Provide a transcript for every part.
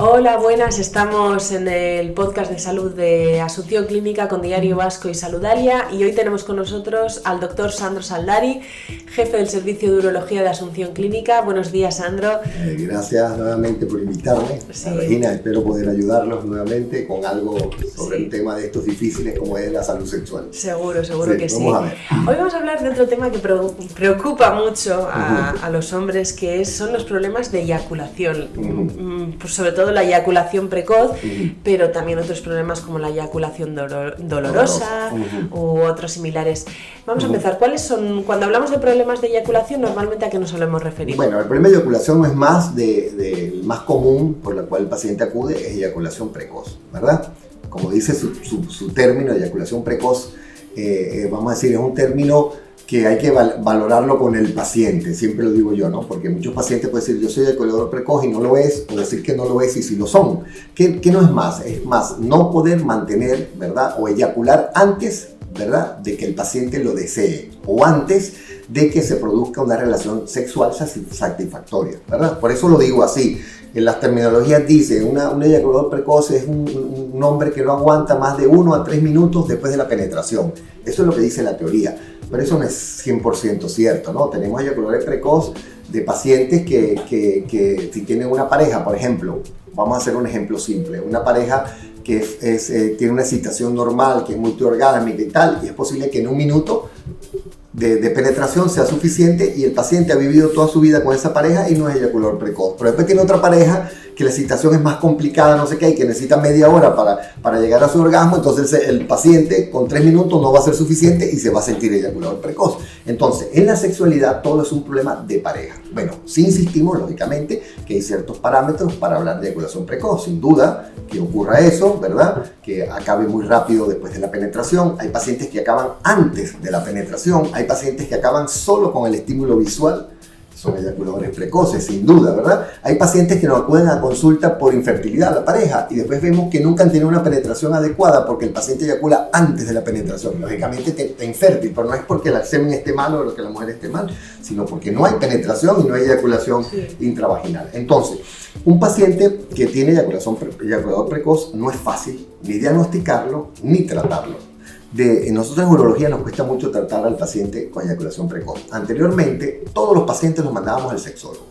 Hola, buenas. Estamos en el podcast de salud de Asunción Clínica con Diario Vasco y Saludalia y hoy tenemos con nosotros al doctor Sandro Saldari, jefe del Servicio de Urología de Asunción Clínica. Buenos días, Sandro. Gracias nuevamente por invitarme, Regina. Espero poder ayudarlos nuevamente con algo sobre el tema de estos difíciles como es la salud sexual. Seguro que sí. Hoy vamos a hablar de otro tema que preocupa mucho a los hombres, que son los problemas de eyaculación. Pues sobre todo la eyaculación precoz, pero también otros problemas como la eyaculación dolorosa u otros similares. Vamos a empezar. ¿Cuáles son, cuando hablamos de problemas de eyaculación, normalmente a qué nos solemos referir? Bueno, el problema de eyaculación no es más el más común por el cual el paciente acude, es eyaculación precoz, ¿verdad? Como dice su término, eyaculación precoz, vamos a decir, es un término que hay que valorarlo con el paciente, siempre lo digo yo, ¿no? Porque muchos pacientes pueden decir, yo soy eyaculador precoz y no lo es, o decir que no lo es y sí lo son. ¿Qué no es más? Es más, no poder mantener, ¿verdad? O eyacular antes, ¿verdad? De que el paciente lo desee, o antes de que se produzca una relación sexual satisfactoria, ¿verdad? Por eso lo digo así. En las terminologías dice, un eyaculador precoz es un hombre que no aguanta más de 1 a 3 minutos después de la penetración. Eso es lo que dice la teoría, pero eso no es 100% cierto, ¿no? Tenemos eyaculadores precoz de pacientes que si tienen una pareja, por ejemplo, vamos a hacer un ejemplo simple, una pareja que tiene una excitación normal, que es multiorgásmica y tal, y es posible que en 1 minuto de penetración sea suficiente y el paciente ha vivido toda su vida con esa pareja y no es eyaculador precoz. Pero después tiene otra pareja que la excitación es más complicada, no sé qué, y que necesita media hora para llegar a su orgasmo, entonces el paciente con 3 minutos no va a ser suficiente y se va a sentir eyaculador precoz. Entonces, en la sexualidad todo es un problema de pareja. Bueno, sí insistimos, lógicamente, que hay ciertos parámetros para hablar de eyaculación precoz. Sin duda que ocurra eso, ¿verdad? Que acabe muy rápido después de la penetración. Hay pacientes que acaban antes de la penetración. Hay pacientes que acaban solo con el estímulo visual. Son eyaculadores precoces, sin duda, ¿verdad? Hay pacientes que nos acuden a consulta por infertilidad a la pareja y después vemos que nunca han tenido una penetración adecuada porque el paciente eyacula antes de la penetración. Lógicamente está infértil, pero no es porque el semen esté mal o porque la mujer esté mal, sino porque no hay penetración y no hay eyaculación intravaginal. Entonces, un paciente que tiene eyaculador precoz no es fácil ni diagnosticarlo ni tratarlo. Nosotros en urología nos cuesta mucho tratar al paciente con eyaculación precoz. Anteriormente, todos los pacientes los mandábamos al sexólogo,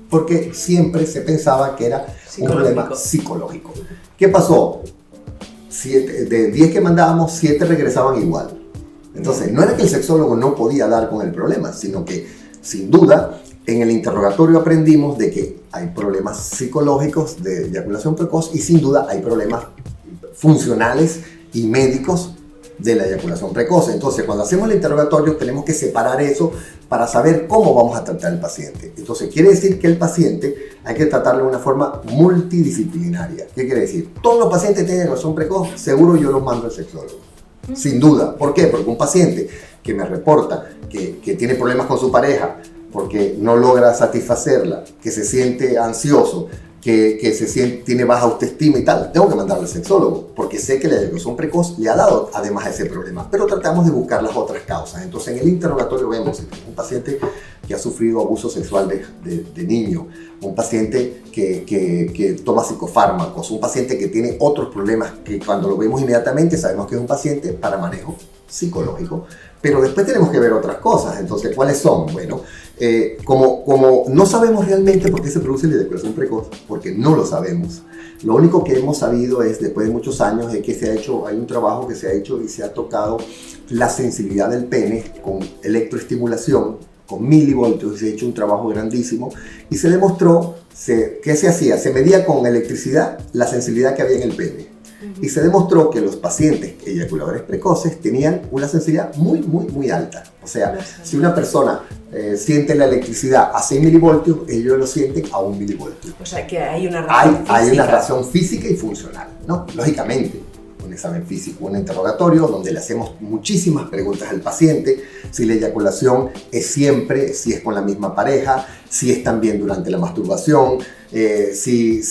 porque siempre se pensaba que era un problema psicológico. ¿Qué pasó? De 10 que mandábamos, 7 regresaban igual. Entonces, no era que el sexólogo no podía dar con el problema, sino que, sin duda, en el interrogatorio aprendimos de que hay problemas psicológicos de eyaculación precoz y sin duda hay problemas funcionales y médicos de la eyaculación precoz. Entonces, cuando hacemos el interrogatorio tenemos que separar eso para saber cómo vamos a tratar al paciente. Entonces, quiere decir que el paciente hay que tratarlo de una forma multidisciplinaria. ¿Qué quiere decir? Todos los pacientes que tienen eyaculación precoz, seguro yo los mando al sexólogo. Sin duda. ¿Por qué? Porque un paciente que me reporta que tiene problemas con su pareja, porque no logra satisfacerla, que se siente ansioso, que tiene baja autoestima y tal, tengo que mandarlo al sexólogo, porque sé que la eyaculación precoz le ha dado además ese problema, pero tratamos de buscar las otras causas. Entonces en el interrogatorio vemos un paciente que ha sufrido abuso sexual de niño, un paciente que toma psicofármacos, un paciente que tiene otros problemas que cuando lo vemos inmediatamente sabemos que es un paciente para manejo psicológico, pero después tenemos que ver otras cosas. Entonces, ¿cuáles son? Bueno, como no sabemos realmente por qué se produce la eyaculación precoz, porque no lo sabemos. Lo único que hemos sabido es, después de muchos años, es que hay un trabajo que se ha hecho y se ha tocado la sensibilidad del pene con electroestimulación, con milivoltios, se ha hecho un trabajo grandísimo y se demostró ¿qué se hacía? Se medía con electricidad la sensibilidad que había en el pene. Y se demostró que los pacientes eyaculadores precoces tenían una sensibilidad muy, muy, muy alta. O sea, si una persona siente la electricidad a 6 milivoltios, ellos lo sienten a 1 milivoltio. O sea, que hay una razón física. Hay una razón física y funcional, ¿no? Lógicamente, un examen físico, un interrogatorio donde le hacemos muchísimas preguntas al paciente, si la eyaculación es siempre, si es con la misma pareja, si es también durante la masturbación, si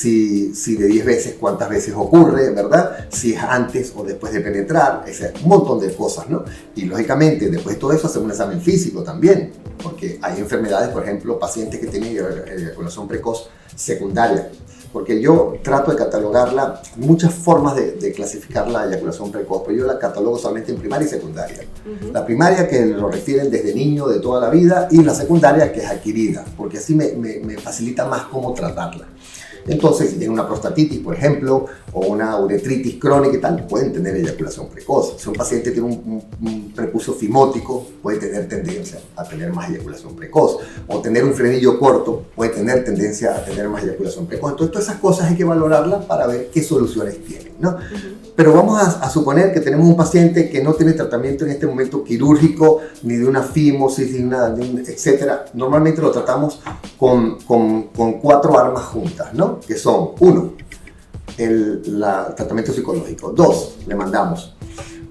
de 10 veces cuántas veces ocurre, ¿verdad? Si es antes o después de penetrar, un montón de cosas, ¿no? Y lógicamente después de todo eso hacemos un examen físico también, porque hay enfermedades, por ejemplo, pacientes que tienen eyaculación precoz secundaria, porque yo trato de catalogarla, muchas formas de clasificar la eyaculación precoz, pero yo la catalogo solamente en primaria y secundaria. La primaria, que lo refieren desde niño, de toda la vida, y la secundaria, que es adquirida, porque así me facilita más cómo tratarla. Entonces, si tienen una prostatitis, por ejemplo, o una uretritis crónica y tal, pueden tener eyaculación precoz. Si un paciente tiene un prepucio fimótico, puede tener tendencia a tener más eyaculación precoz. O tener un frenillo corto, puede tener tendencia a tener más eyaculación precoz. Entonces, todas esas cosas hay que valorarlas para ver qué soluciones tienen, ¿no? Pero vamos a suponer que tenemos un paciente que no tiene tratamiento en este momento quirúrgico, ni de una fimosis, etcétera. Normalmente lo tratamos con 4 armas juntas, ¿no? Que son, 1, el tratamiento psicológico. 2, le mandamos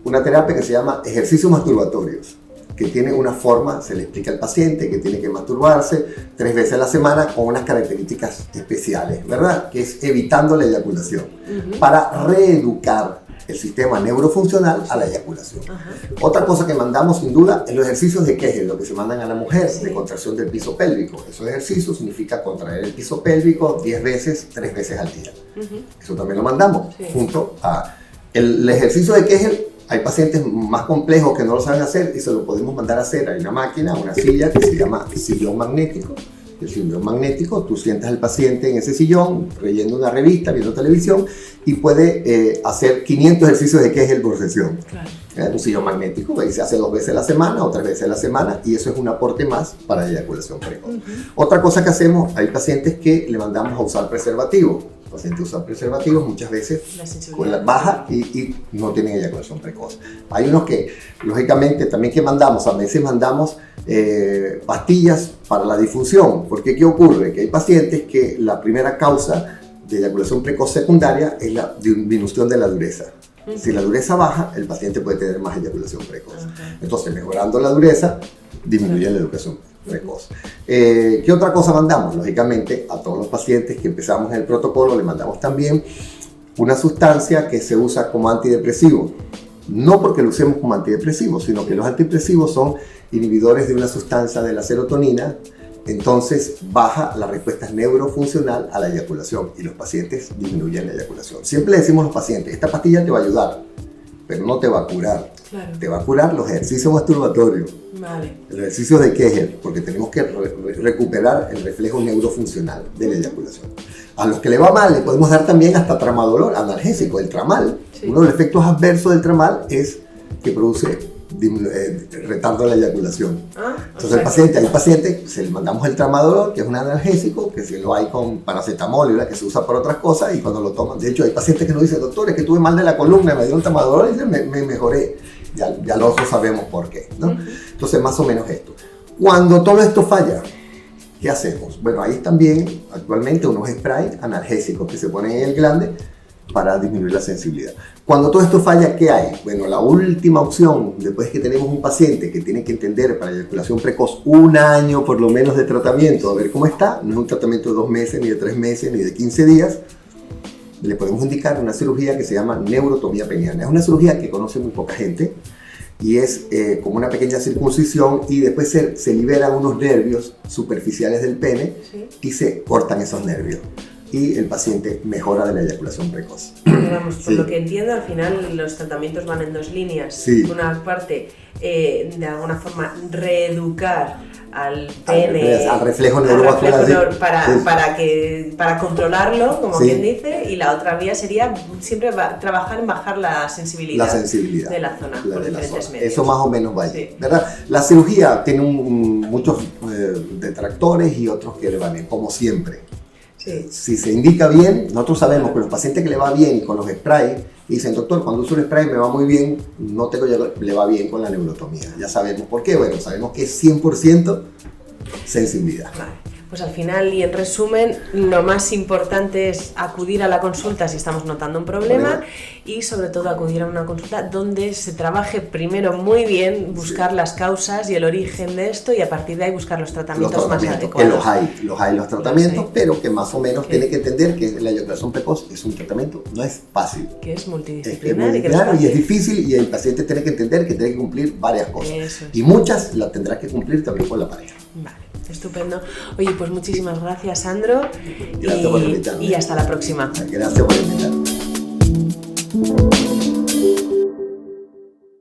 una terapia que se llama ejercicios masturbatorios, que tiene una forma, se le explica al paciente que tiene que masturbarse 3 veces a la semana con unas características especiales, ¿verdad? Que es evitando la eyaculación, para reeducar el sistema neurofuncional a la eyaculación. Otra cosa que mandamos sin duda es los ejercicios de Kegel, lo que se mandan a la mujer, de contracción del piso pélvico. Esos ejercicios significa contraer el piso pélvico 10 veces, 3 veces al día. Eso también lo mandamos junto a el ejercicio de Kegel. Hay pacientes más complejos que no lo saben hacer y se lo podemos mandar a hacer. Hay una máquina, una silla que se llama sillón magnético. El sillón magnético, tú sientas al paciente en ese sillón, leyendo una revista, viendo televisión, y puede hacer 500 ejercicios de Kegel por sesión. Claro. Un sillón magnético, ahí se hace 2 veces a la semana o 3 veces a la semana, y eso es un aporte más para la eyaculación precoz. Otra cosa que hacemos, hay pacientes que le mandamos a usar preservativo. El paciente usa preservativos muchas veces con la baja y no tienen eyaculación precoz. Hay unos que, lógicamente, también que mandamos, a veces mandamos pastillas para la disfunción, porque ¿qué ocurre? Que hay pacientes que la primera causa de eyaculación precoz secundaria es la disminución de la dureza. Si la dureza baja, el paciente puede tener más eyaculación precoz. Entonces, mejorando la dureza, disminuye la eyaculación precoz. ¿Qué otra cosa mandamos? Lógicamente, a todos los pacientes que empezamos en el protocolo, le mandamos también una sustancia que se usa como antidepresivo. No porque lo usemos como antidepresivo, sino que los antidepresivos son inhibidores de una sustancia de la serotonina, entonces baja la respuesta neurofuncional a la eyaculación y los pacientes disminuyen la eyaculación. Siempre le decimos a los pacientes, esta pastilla te va a ayudar, pero no te va a curar. Claro. Te va a curar los ejercicios masturbatorios, los ejercicios de Kegel, porque tenemos que recuperar el reflejo neurofuncional de la eyaculación. A los que le va mal le podemos dar también hasta tramadolor, analgésico. El tramal, uno de los efectos adversos del tramal es que produce retardo de la eyaculación. Entonces hay pacientes, se le mandamos el tramadolor, que es un analgésico, que si lo hay con paracetamol, ¿verdad? Que se usa para otras cosas, y cuando lo toman, de hecho hay pacientes que nos dicen, doctor, es que tuve mal de la columna, me dieron tramadolor y me mejoré. Ya los otros sabemos por qué, ¿no? Entonces, más o menos esto. Cuando todo esto falla, ¿qué hacemos? Bueno, hay también actualmente unos sprays analgésicos que se ponen en el glande para disminuir la sensibilidad. Cuando todo esto falla, ¿qué hay? Bueno, la última opción, después que tenemos un paciente que tiene que entender para la eyaculación precoz 1 año por lo menos de tratamiento, a ver cómo está, no es un tratamiento de 2 meses, ni de 3 meses, ni de 15 días, le podemos indicar una cirugía que se llama neurotomía peniana. Es una cirugía que conoce muy poca gente y es como una pequeña circuncisión, y después se liberan unos nervios superficiales del pene y se cortan esos nervios. Y el paciente mejora de la eyaculación precoz. Vamos, por lo que entiendo, al final los tratamientos van en 2 líneas. Una parte, de alguna forma, reeducar al pene, al reflejo neurovascular, para controlarlo, como quien dice, y la otra vía sería siempre trabajar en bajar la sensibilidad de la zona por diferentes medios. Eso más o menos va allí, ¿verdad? La cirugía tiene muchos detractores y otros que le van bien, como siempre. Si se indica bien, nosotros sabemos que los pacientes que le va bien con los sprays, dicen, doctor, cuando uso un spray me va muy bien, le va bien con la neurotomía. Ya sabemos por qué. Bueno, sabemos que es 100% sensibilidad. Pues al final, y en resumen, lo más importante es acudir a la consulta si estamos notando un problema, y sobre todo acudir a una consulta donde se trabaje primero muy bien, buscar las causas y el origen de esto, y a partir de ahí buscar los tratamientos más adecuados. Que los hay los tratamientos, pero que más o menos tiene que entender que la eyaculación precoz es un tratamiento, no es fácil. Que es multidisciplinar y es difícil, y el paciente tiene que entender que tiene que cumplir varias cosas. Y muchas las tendrá que cumplir también con la pareja. Vale. Estupendo. Oye, pues muchísimas gracias, Sandro. Gracias por invitarme. Y hasta la próxima. Gracias por invitarme.